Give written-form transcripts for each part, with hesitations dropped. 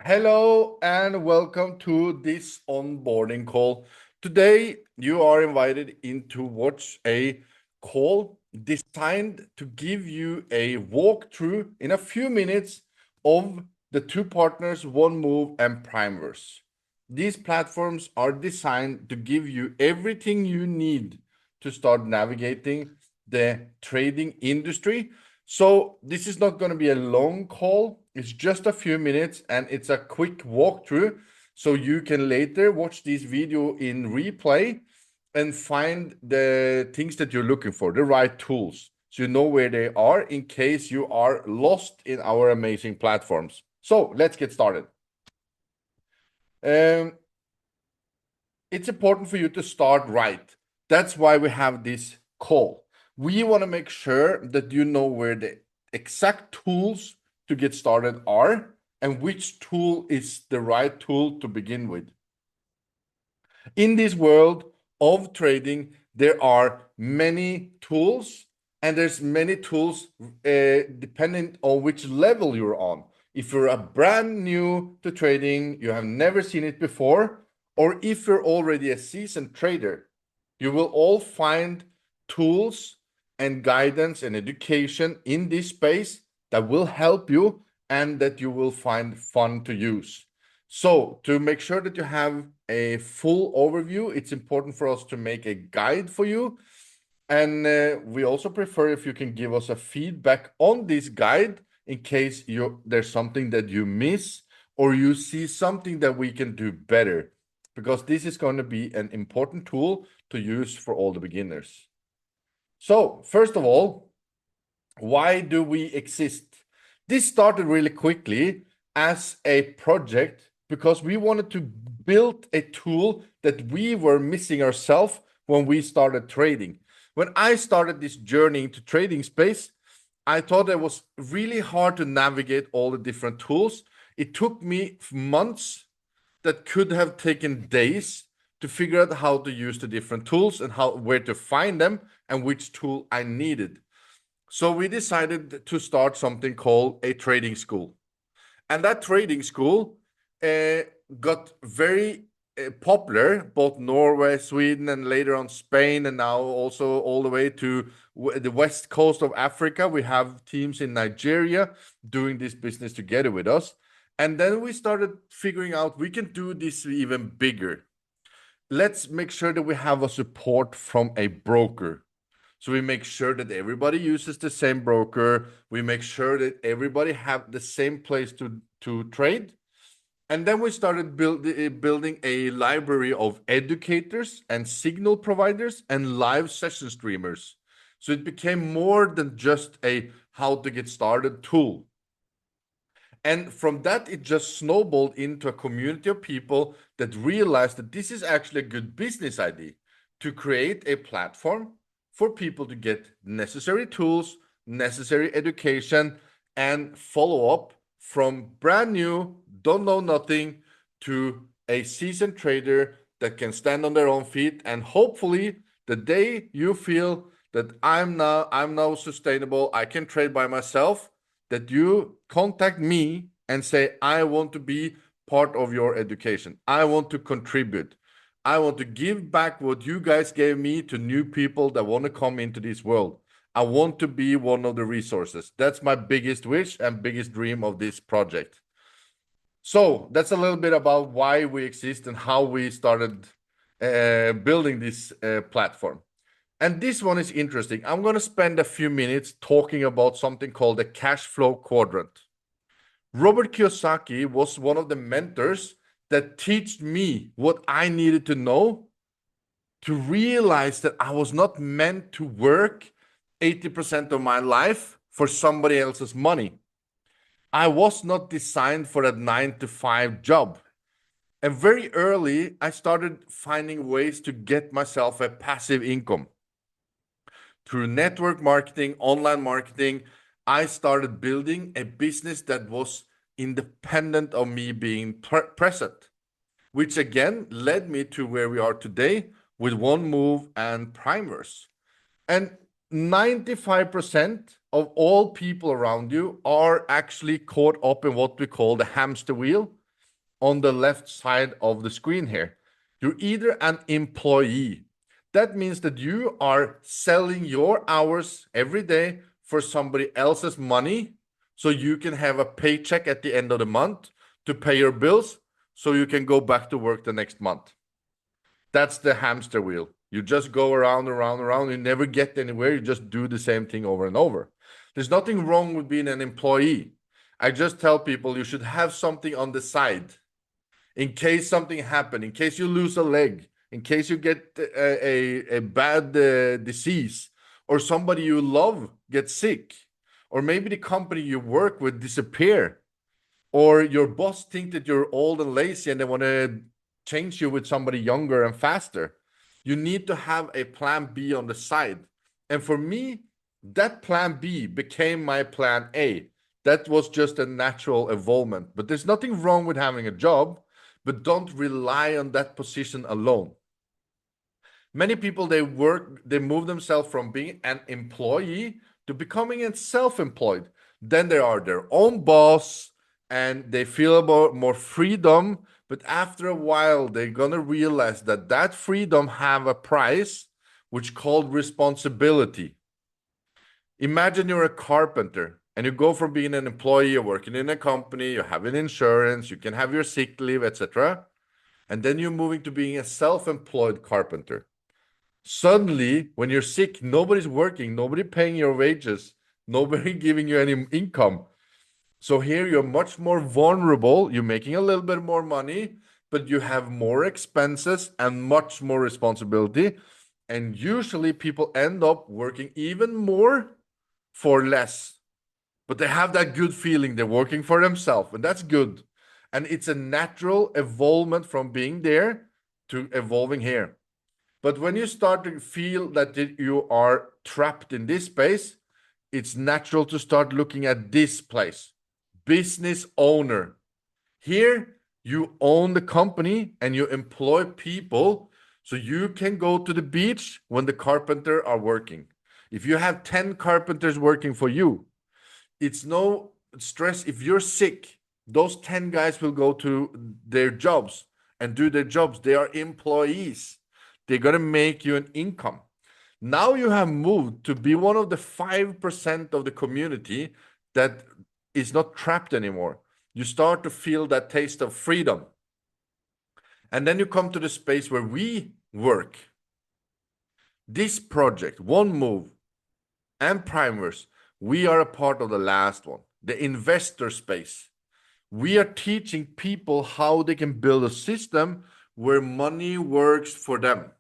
Hello and welcome to this onboarding call. Today, you are invited in to watch a call designed to give you a walkthrough in a few minutes of the two partners, OneMove and PrimeVerse. These platforms are designed to give you everything you need to start navigating the trading industry. So this is not going to be a long call. It's just a few minutes and it's a quick walkthrough. So you can later watch this video in replay and find the things that you're looking for, the right tools. So you know where they are in case you are lost in our amazing platforms. So let's get started. Um, it's important for you to start right. That's why we have this call. We want to make sure that you know where the exact tools to get started are and which tool is the right tool to begin with. In this world of trading, there are many tools, and there's many tools depending on which level you're on. If you're a brand new to trading, you have never seen it before, or if you're already a seasoned trader, you will all find tools and guidance and education in this space that will help you and that you will find fun to use. So to make sure that you have a full overview, it's important for us to make a guide for you. And we also prefer if you can give us a feedback on this guide in case there's something that you miss or you see something that we can do better, because this is going to be an important tool to use for all the beginners. So first of all, why do we exist? This started really quickly as a project because we wanted to build a tool that we were missing ourselves when we started trading. When I started this journey into trading space, I thought it was really hard to navigate all the different tools. It took me months that could have taken days to figure out how to use the different tools and where to find them and which tool I needed. So we decided to start something called a trading school. And that trading school uh, got very popular, both Norway, Sweden, and later on Spain, and now also all the way to the west coast of Africa. We have teams in Nigeria doing this business together with us. And then we started figuring out we can do this even bigger. Let's make sure that we have a support from a broker. So we make sure that everybody uses the same broker. We make sure that everybody have the same place to trade. And then we started building a library of educators and signal providers and live session streamers. So it became more than just a how to get started tool. And from that, it just snowballed into a community of people that realized that this is actually a good business idea to create a platform for people to get necessary tools, necessary education, and follow up from brand new, don't know nothing, to a seasoned trader that can stand on their own feet. And hopefully, the day you feel that I'm now sustainable, I can trade by myself, that you contact me and say, I want to be part of your education. I want to contribute. I want to give back what you guys gave me to new people that want to come into this world. I want to be one of the resources. That's my biggest wish and biggest dream of this project. So that's a little bit about why we exist and how we started building this platform. And this one is interesting. I'm going to spend a few minutes talking about something called the cash flow quadrant. Robert Kiyosaki was one of the mentors that taught me what I needed to know to realize that I was not meant to work 80% of my life for somebody else's money. I was not designed for a 9 to 5 job. And very early, I started finding ways to get myself a passive income. Through network marketing, online marketing, I started building a business that was independent of me being present, which again led me to where we are today with OneMove and PrimeVerse. And 95% of all people around you are actually caught up in what we call the hamster wheel. on the left side of the screen here. You're either an employee. That means that you are selling your hours every day for somebody else's money so you can have a paycheck at the end of the month to pay your bills so you can go back to work the next month. That's the hamster wheel. You just go around, around, around. You never get anywhere. You just do the same thing over and over. There's nothing wrong with being an employee. I just tell people you should have something on the side in case something happens, in case you lose a leg, in case you get a bad disease, or somebody you love gets sick, or maybe the company you work with disappear, or your boss think that you're old and lazy and they want to change you with somebody younger and faster. You need to have a plan B on the side. And for me, that plan B became my plan A. That was just a natural evolvement. But there's nothing wrong with having a job, but don't rely on that position alone. Many people, they move themselves from being an employee to becoming a self-employed. Then they are their own boss and they feel about more freedom. But after a while, they're gonna realize that that freedom have a price, which called responsibility. Imagine you're a carpenter and you go from being an employee, you're working in a company, you have an insurance, you can have your sick leave, etc. And then you're moving to being a self-employed carpenter. Suddenly, when you're sick, nobody's working, nobody paying your wages, nobody giving you any income. So here you're much more vulnerable. You're making a little bit more money, but you have more expenses and much more responsibility. And usually people end up working even more for less. But they have that good feeling they're working for themselves, and that's good. And it's a natural evolvement from being there to evolving here. But when you start to feel that you are trapped in this space, it's natural to start looking at this place. Business owner. Here, you own the company and you employ people so you can go to the beach when the carpenter are working. If you have 10 carpenters working for you, it's no stress. If you're sick, those 10 guys will go to their jobs and do their jobs. They are employees. They're going to make you an income. Now you have moved to be one of the 5% of the community that is not trapped anymore. You start to feel that taste of freedom. And then you come to the space where we work. This project, One Move and PrimeVerse, we are a part of the last one, the investor space. We are teaching people how they can build a system where money works for them.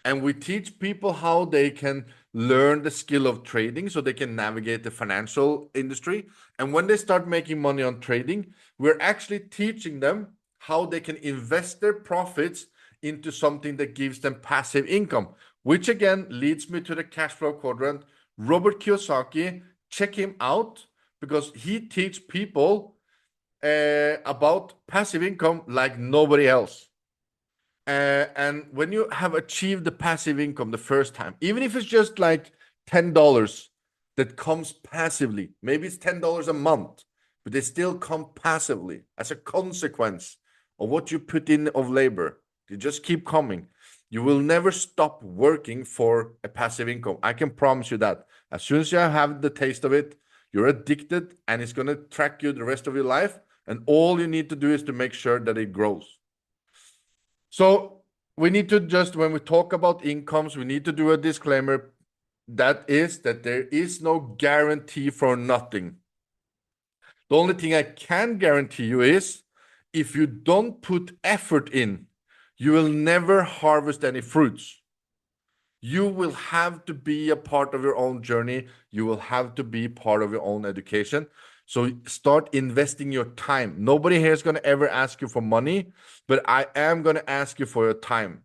And we teach people how they can learn the skill of trading so they can navigate the financial industry. And when they start making money on trading, we're actually teaching them how they can invest their profits into something that gives them passive income, which again leads me to the cash flow quadrant. Robert Kiyosaki, check him out because he teaches people about passive income like nobody else. And when you have achieved the passive income the first time, even if it's just like $10 that comes passively, maybe it's $10 a month, but they still come passively as a consequence of what you put in of labor. You just keep coming. You will never stop working for a passive income. I can promise you that. As soon as you have the taste of it, you're addicted and it's going to track you the rest of your life. And all you need to do is to make sure that it grows. So we need to just, when we talk about incomes, we need to do a disclaimer. That is that there is no guarantee for nothing. The only thing I can guarantee you is if you don't put effort in, you will never harvest any fruits. You will have to be a part of your own journey. You will have to be part of your own education. So start investing your time. Nobody here is going to ever ask you for money, but I am going to ask you for your time.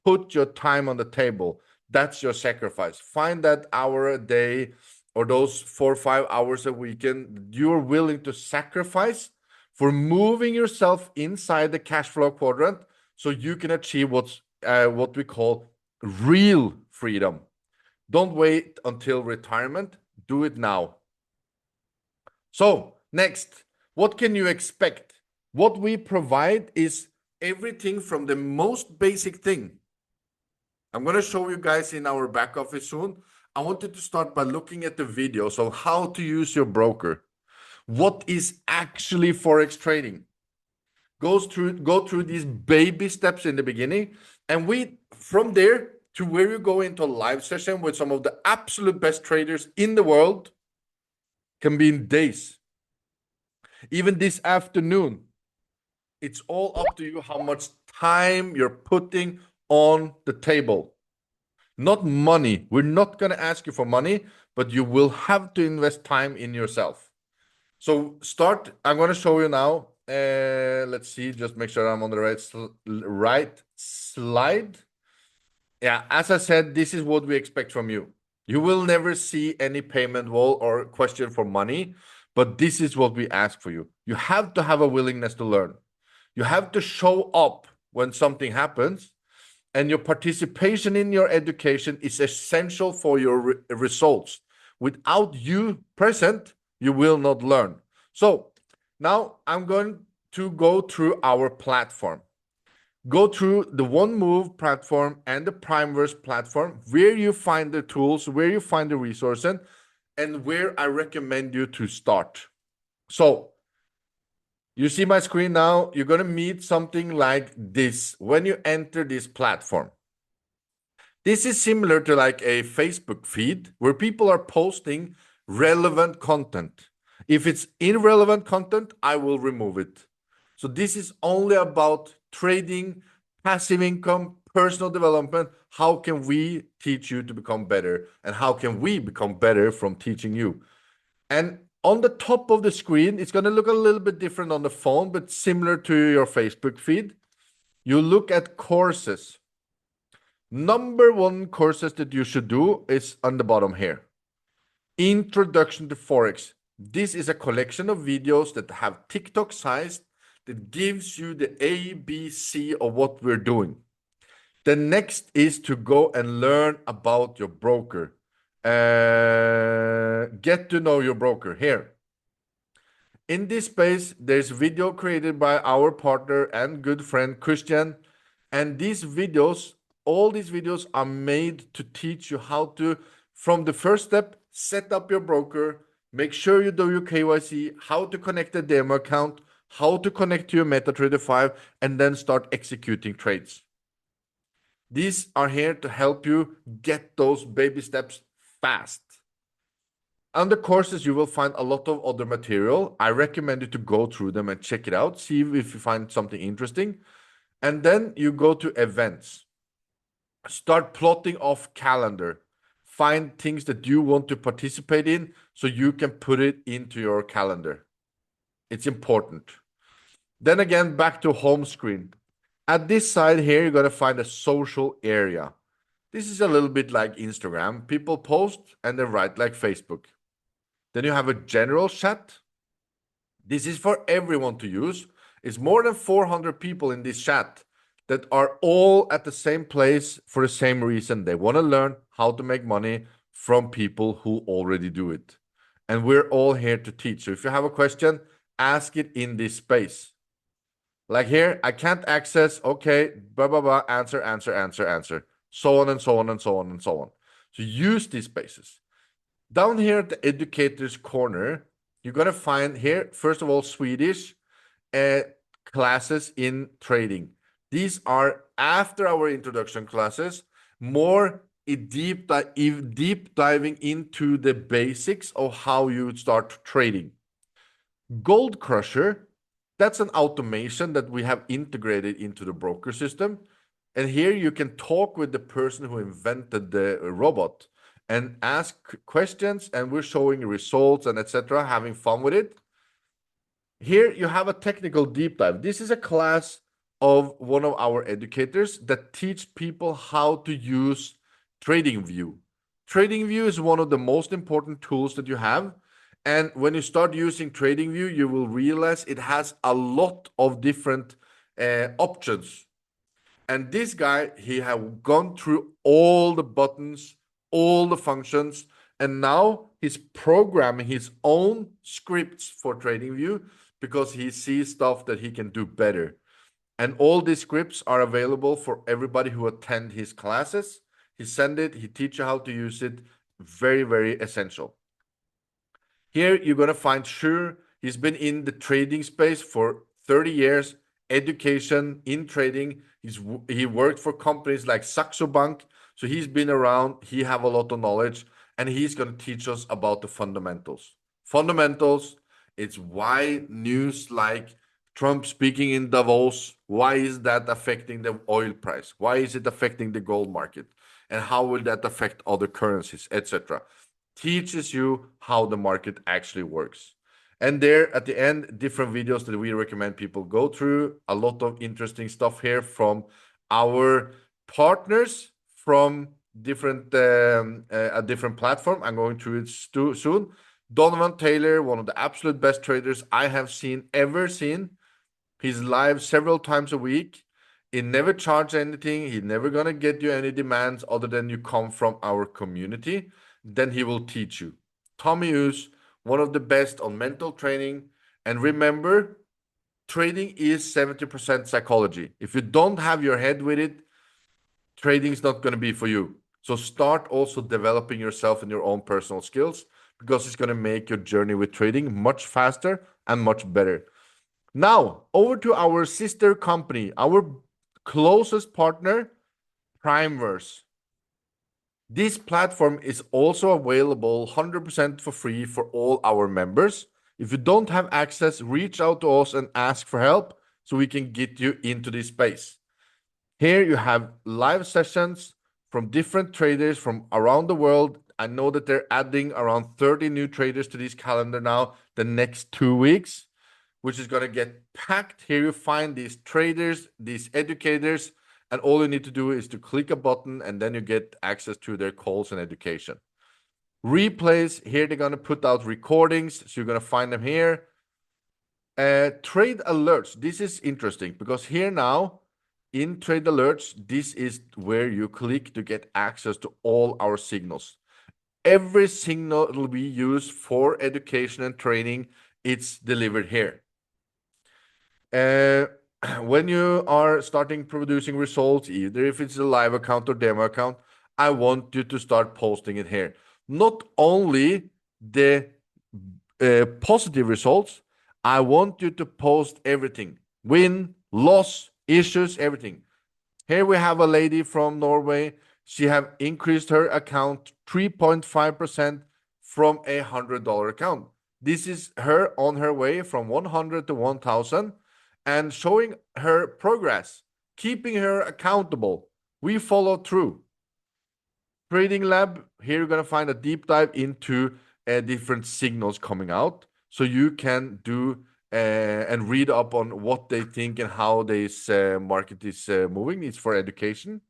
Put your time on the table. That's your sacrifice. Find that hour a day or those 4 or 5 hours a weekend you're willing to sacrifice for moving yourself inside the cash flow quadrant so you can achieve what we call real freedom. Don't wait until retirement. Do it now. So next, what can you expect? What we provide is everything from the most basic thing. I'm going to show you guys in our back office soon. I wanted to start by looking at the videos of how to use your broker. What is actually Forex trading? Go through these baby steps in the beginning. And we, from there to where you go into a live session with some of the absolute best traders in the world, can be in days. Even this afternoon, it's all up to you how much time you're putting on the table. Not money. We're not going to ask you for money, but you will have to invest time in yourself. So I'm going to show you now. Let's see, just make sure I'm on the right slide. Yeah, as I said, this is what we expect from you. You will never see any payment wall or question for money, but this is what we ask for you. You have to have a willingness to learn. You have to show up when something happens, and your participation in your education is essential for your results. Without you present, you will not learn. So now I'm going to go through our platform. Go through the One Move platform and the PrimeVerse platform, where you find the tools, where you find the resources, and where I recommend you to start. So you see my screen now. You're going to meet something like this when you enter this platform. This is similar to like a Facebook feed where people are posting relevant content. If it's irrelevant content, I will remove it. So this is only about trading, passive income, personal development. How can we teach you to become better? And how can we become better from teaching you? And on the top of the screen, it's going to look a little bit different on the phone, but similar to your Facebook feed. You look at courses. Number one courses that you should do is on the bottom here. Introduction to Forex. This is a collection of videos that have TikTok sized that gives you the ABC of what we're doing. The next is to go and learn about your broker. Get to know your broker here. In this space, there's video created by our partner and good friend Christian. And all these videos are made to teach you how to, from the first step, set up your broker, make sure you do your KYC, how to connect a demo account, how to connect to your MetaTrader 5, and then start executing trades. These are here to help you get those baby steps fast. On the courses, you will find a lot of other material. I recommend you to go through them and check it out, see if you find something interesting. And then you go to events. Start plotting off calendar. Find things that you want to participate in so you can put it into your calendar. It's important. Then again, back to home screen. At this side here, you're going to find a social area. This is a little bit like Instagram. People post and they write like Facebook. Then you have a general chat. This is for everyone to use. It's more than 400 people in this chat that are all at the same place for the same reason. They want to learn how to make money from people who already do it. And we're all here to teach. So if you have a question, ask it in this space. Like here, I can't access, okay, blah, blah, blah, answer. So on and so on and so on and so on. So use these spaces. Down here at the educator's corner, you're going to find here, first of all, Swedish classes in trading. These are after our introduction classes, more deep diving into the basics of how you start trading. Gold Crusher, that's an automation that we have integrated into the broker system. And here you can talk with the person who invented the robot and ask questions, and we're showing results and etc., having fun with it. Here you have a technical deep dive. This is a class of one of our educators that teach people how to use TradingView. TradingView is one of the most important tools that you have. And when you start using TradingView, you will realize it has a lot of different options. And this guy, he have gone through all the buttons, all the functions, and now he's programming his own scripts for TradingView because he sees stuff that he can do better. And all these scripts are available for everybody who attend his classes. He send it, he teach you how to use it. Very, very essential. Here you're going to find Sure. He's been in the trading space for 30 years, education in trading. He worked for companies like Saxo Bank. So he's been around, he have a lot of knowledge, and he's going to teach us about the fundamentals. Fundamentals, it's why news like Trump speaking in Davos, why is that affecting the oil price? Why is it affecting the gold market? And how will that affect other currencies, etc. Teaches you how the market actually works. And there at the end, different videos that we recommend people go through. A lot of interesting stuff here from our partners from a different platform. I'm going through it soon. Donovan Taylor, one of the absolute best traders I have ever seen. He's live several times a week. He never charge anything. He's never gonna get you any demands other than you come from our community. Then he will teach you. Tommy Hughes, one of the best on mental training. And remember, trading is 70% psychology. If you don't have your head with it, trading is not going to be for you. So start also developing yourself and your own personal skills because it's going to make your journey with trading much faster and much better. Now, over to our sister company, our closest partner, PrimeVerse. This platform is also available 100% for free for all our members. If you don't have access, reach out to us and ask for help so we can get you into this space. Here you have live sessions from different traders from around the world. I know that they're adding around 30 new traders to this calendar now the next 2 weeks, which is going to get packed. Here you find these traders, these educators, and all you need to do is to click a button and then you get access to their calls and education. Replays, here they're going to put out recordings, so you're going to find them here. Trade alerts, this is interesting because here now, in Trade Alerts, this is where you click to get access to all our signals. Every signal we use for education and training, it's delivered here. When you are starting producing results, either if it's a live account or demo account, I want you to start posting it here. Not only the positive results, I want you to post everything. Win, loss, issues, everything. Here we have a lady from Norway. She have increased her account 3.5% from a $100 account. This is her on her way from 100 to 1,000 and showing her progress, keeping her accountable. We follow through. Trading Lab, here you're going to find a deep dive into different signals coming out so you can do and read up on what they think and how this market is moving. It's for education.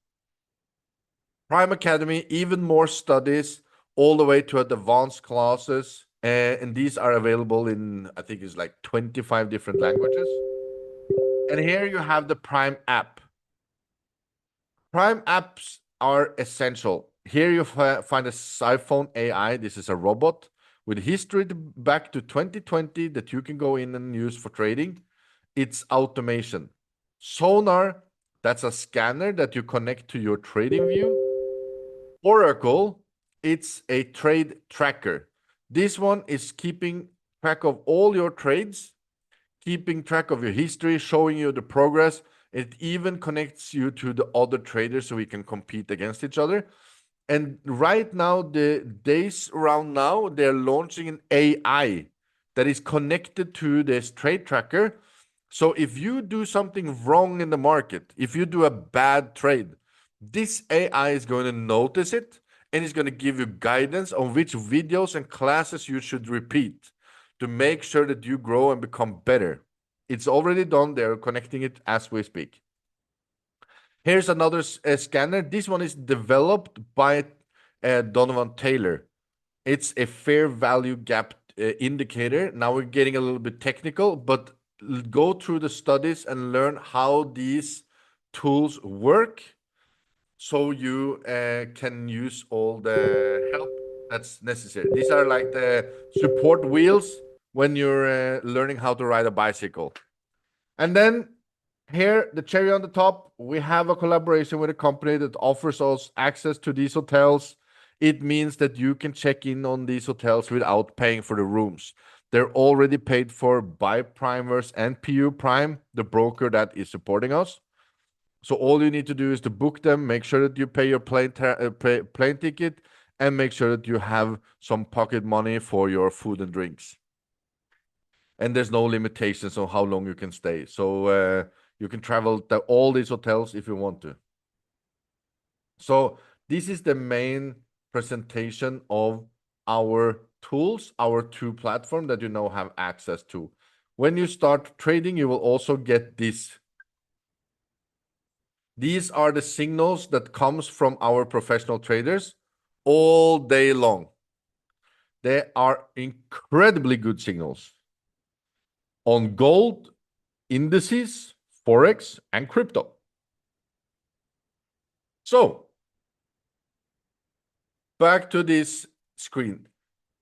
Prime Academy, even more studies all the way to advanced classes. And these are available in, I think it's like 25 different languages. And here you have the Prime app. Prime apps are essential. Here you find a iPhone AI. This is a robot with history back to 2020 that you can go in and use for trading. It's automation. Sonar, that's a scanner that you connect to your trading view. Oracle, it's a trade tracker. This one is keeping track of all your trades, keeping track of your history, showing you the progress. It even connects you to the other traders so we can compete against each other. And right now, the days around now, they're launching an AI that is connected to this trade tracker. So if you do something wrong in the market, if you do a bad trade, this AI is going to notice it and it's going to give you guidance on which videos and classes you should repeat to make sure that you grow and become better. It's already done. They're connecting it as we speak. Here's another scanner. This one is developed by Donovan Taylor. It's a fair value gap indicator. Now we're getting a little bit technical, but go through the studies and learn how these tools work so you can use all the help That's necessary. These are like the support wheels when you're learning how to ride a bicycle. And then here, the cherry on the top, we have a collaboration with a company that offers us access to these hotels. It means that you can check in on these hotels without paying for the rooms. They're already paid for by PrimeVerse and PU Prime, the broker that is supporting us. So all you need to do is to book them, make sure that you pay your plane ticket, and make sure that you have some pocket money for your food and drinks. And there's no limitations on how long you can stay. So you can travel to all these hotels if you want to. So this is the main presentation of our tools, our two platform that you now have access to. When you start trading, you will also get this. These are the signals that comes from our professional traders all day long. They are incredibly good signals on gold, indices, Forex, and crypto. So back to this screen.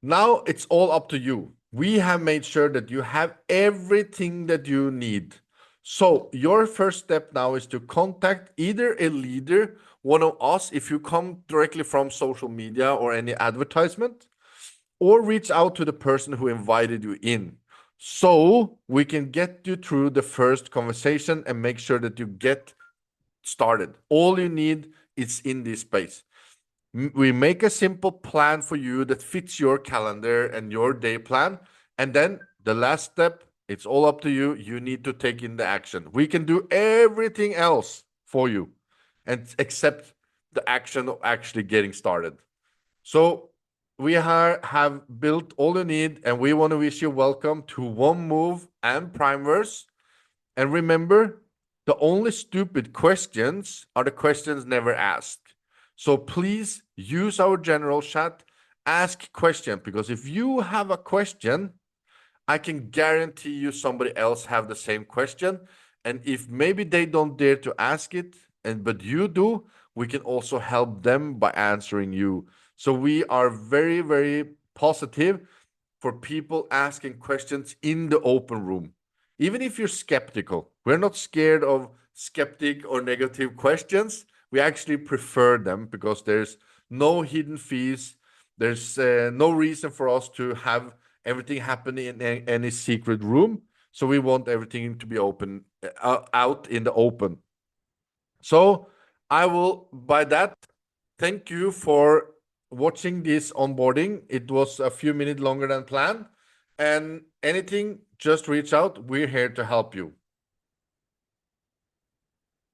Now it's all up to you. We have made sure that you have everything that you need. So your first step now is to contact either a leader, one of us, if you come directly from social media or any advertisement, or reach out to the person who invited you in. So we can get you through the first conversation and make sure that you get started. All you need is in this space. We make a simple plan for you that fits your calendar and your day plan. And then the last step, it's all up to you. You need to take in the action. We can do everything else for you and except the action of actually getting started. So we have built all you need, and we want to wish you welcome to One Move and PrimeVerse. And remember, the only stupid questions are the questions never asked. So please use our general chat, ask question, because if you have a question, I can guarantee you somebody else have the same question. And if maybe they don't dare to ask it, but you do, we can also help them by answering you. So we are very, very positive for people asking questions in the open room. Even if you're skeptical, we're not scared of skeptic or negative questions. We actually prefer them because there's no hidden fees. There's no reason for us to have everything happen in any secret room. So we want everything to be open, out in the open. So I will, by that, thank you for watching this onboarding. It was a few minutes longer than planned. And anything, just reach out. We're here to help you.